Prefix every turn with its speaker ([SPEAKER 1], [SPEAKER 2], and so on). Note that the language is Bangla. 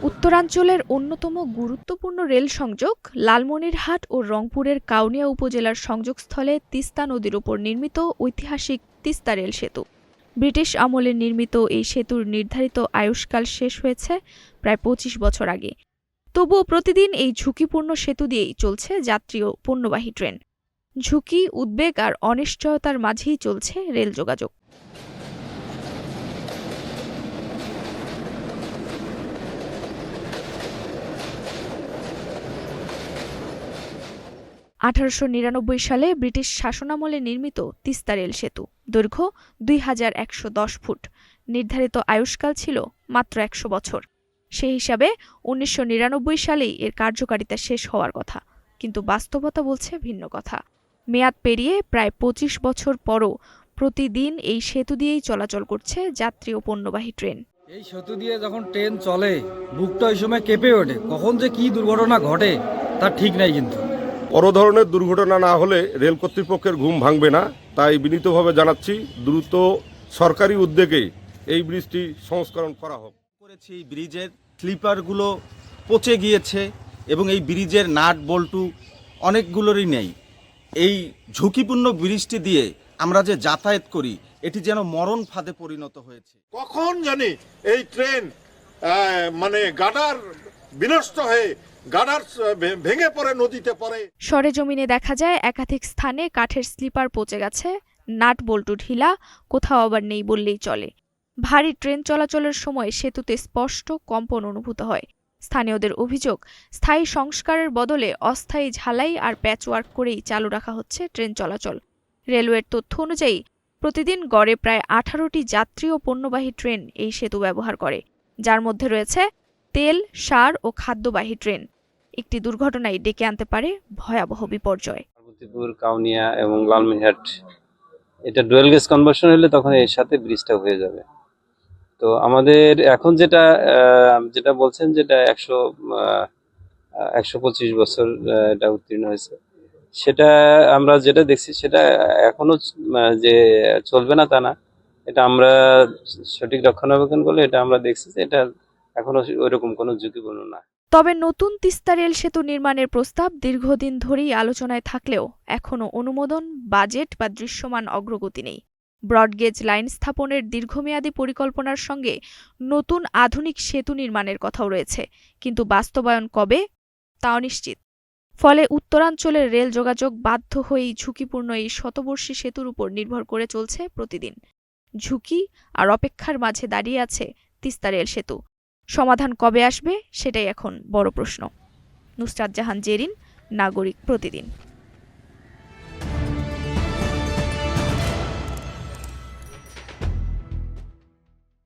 [SPEAKER 1] উত্তরাঞ্চলের অন্যতম গুরুত্বপূর্ণ রেল সংযোগ লালমনিরহাট ও রংপুরের কাউনিয়া উপজেলার সংযোগস্থলে তিস্তা নদীর উপর নির্মিত ঐতিহাসিক তিস্তা রেল সেতু। ব্রিটিশ আমলে নির্মিত এই সেতুর নির্ধারিত আয়ুষ্কাল শেষ হয়েছে প্রায় ২৫ বছর আগে। তবুও প্রতিদিন এই ঝুঁকিপূর্ণ সেতু দিয়েই চলছে যাত্রী ও পণ্যবাহী ট্রেন। ঝুঁকি, উদ্বেগ আর অনিশ্চয়তার মাঝেই চলছে রেল যোগাযোগ। ১৮৯৯ সালে ব্রিটিশ শাসনামলে নির্মিত তিস্তা রেল সেতু, দৈর্ঘ্য ২১১০ ফুট, নির্ধারিত আয়ুষ্কাল ছিল মাত্র ১০০ বছর। সেই হিসাবে ১৯৯৯ সালেই এর কার্যকারিতা শেষ হওয়ার কথা, কিন্তু বাস্তবতা বলছে ভিন্ন কথা। মেয়াদ পেরিয়ে প্রায় ২৫ বছর পরও প্রতিদিন এই সেতু দিয়েই চলাচল করছে যাত্রী ও পণ্যবাহী ট্রেন।
[SPEAKER 2] এই সেতু দিয়ে যখন ট্রেন চলে, বুকটা ওই সময় কেঁপে ওঠে। কখন যে কি দুর্ঘটনা ঘটে তার ঠিক নাই। কিন্তু
[SPEAKER 3] বড় ধরনের দুর্ঘটনা না হলে রেল কর্তৃপক্ষের ঘুম ভাঙবে না, তাই বিনীতভাবে জানাচ্ছি দ্রুত সরকারি উদ্যোগে এই ব্রিজটি সংস্করণ করা হোক।
[SPEAKER 4] করেছি এই ব্রিজের স্লিপারগুলো পচে গিয়েছে এবং এই ব্রিজের নাট বল্টু অনেকগুলোরই নেই। এই ঝুঁকিপূর্ণ ব্রিজটি দিয়ে আমরা যে যাতায়াত করি এটি যেন মরণ ফাঁদে পরিণত হয়েছে।
[SPEAKER 5] কখন জানি এই ট্রেন গাডার বিনষ্ট হয়ে গাডার ভেঙে পড়ে নদীতে পড়ে।
[SPEAKER 1] সরেজমিনে দেখা যায় একাধিক স্থানে কাঠের স্লিপার পচে গেছে, নাট বল্টু ঢিলা, কোথাও আবার নেই বললেই চলে। ভারী ট্রেন চলাচলের সময় সেতুতে স্পষ্ট কম্পন অনুভূত হয়। স্থানীয়দের অভিযোগ, স্থায়ী সংস্কারের বদলে অস্থায়ী ঝালাই আর প্যাচওয়ার্ক করেই চালু রাখা হচ্ছে ট্রেন চলাচল। রেলওয়ের তথ্য অনুযায়ী প্রতিদিন গড়ে প্রায় ১৮টি যাত্রী ও পণ্যবাহী ট্রেন এই সেতু ব্যবহার করে, যার মধ্যে রয়েছে তেল, সার ও খাদ্যবাহী ট্রেন। একটি দুর্ঘটনায় ডেকে আনতে পারে ভয়াবহ বিপর্যয়।
[SPEAKER 6] পার্বতীপুর, কাউনিয়া এবং লালমনিরহাট এটা ডুয়েল গেজ কনভার্সন হলে তখন এর সাথে ব্রিজটা হয়ে যাবে। তো আমাদের এখন যেটা বলছেন, যেটা ১২৫ বছর এটা উত্তীর্ণ হয়েছে, সেটা আমরা যেটা দেখছি সেটা এখনো যে চলবে না তা না। এটা আমরা সঠিক রক্ষণাবেক্ষণ করলে এটা আমরা দেখছি যে এটা এখনো ওইরকম কোনো ঝুঁকিপূর্ণ না।
[SPEAKER 1] তবে নতুন তিস্তা রেল সেতু নির্মাণের প্রস্তাব দীর্ঘদিন ধরেই আলোচনায় থাকলেও এখনো অনুমোদন, বাজেট বা দৃশ্যমান অগ্রগতি নেই। ব্রডগেজ লাইন স্থাপনের দীর্ঘমেয়াদী পরিকল্পনার সঙ্গে নতুন আধুনিক সেতু নির্মাণের কথাও রয়েছে, কিন্তু বাস্তবায়ন কবে তা অনিশ্চিত। ফলে উত্তরাঞ্চলের রেল যোগাযোগ বাধ্য হয়েই ঝুঁকিপূর্ণ এই শতবর্ষী সেতুর উপর নির্ভর করে চলছে প্রতিদিন। ঝুঁকি আর অপেক্ষার মাঝে দাঁড়িয়ে আছে তিস্তা রেল সেতু। সমাধান কবে আসবে সেটাই এখন বড় প্রশ্ন। নুসরাত জাহান জেরিন, নাগরিক প্রতিদিন।